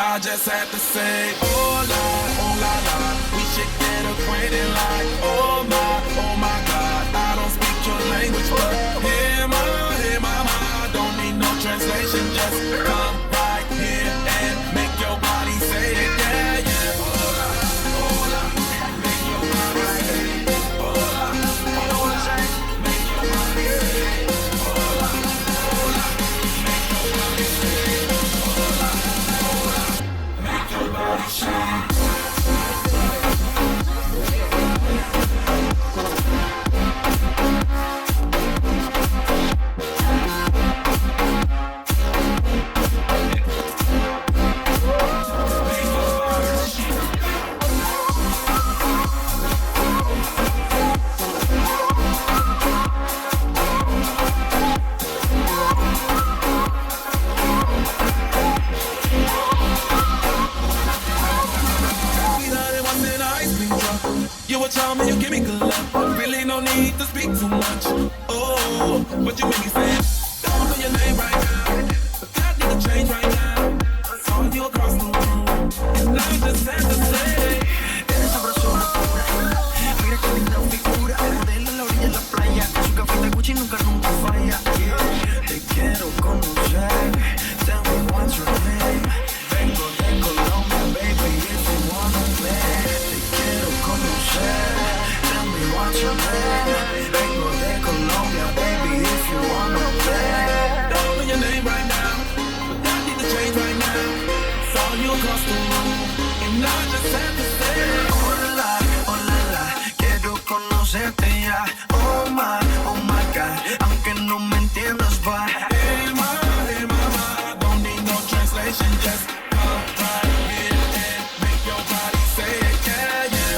I just had to say, oh la la, we should get acquainted like, oh my God. I don't speak your language, but hey mama, don't need no translation, just come right here and make your body say it, yeah, yeah. Hola, make your body say it. Hola, make your body say it. Hola, make your body say it. Hola, make your body shake. You would tell me you give me good love. Really no need to speak too much. Oh, what you make me say? Don't know your name right now, but that need to change right now. I saw you across the room, and I just had to say, eres sabrosona pura. Mira qué linda figura, modelo en la orilla de la playa. Su café Gucci nunca falla. Te quiero conocer. Tell me what's your name. Vengo de Colombia, baby, if you wanna play. Tell me what's your name. Vengo de Colombia, baby, if you wanna play. Don't know your name right now, but that need to change right now. Saw you across the room, and I just had to say, oh la la, quiero conocerte ya. Oh my God, aunque no me entiendas, va. Hey mama, don't need no translation, just come right here and make your body say it, yeah, yeah.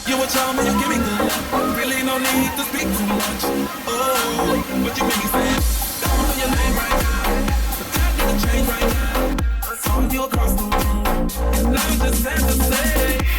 You would tell me you give me good love. Really no need to speak too much. Oh, but you make me say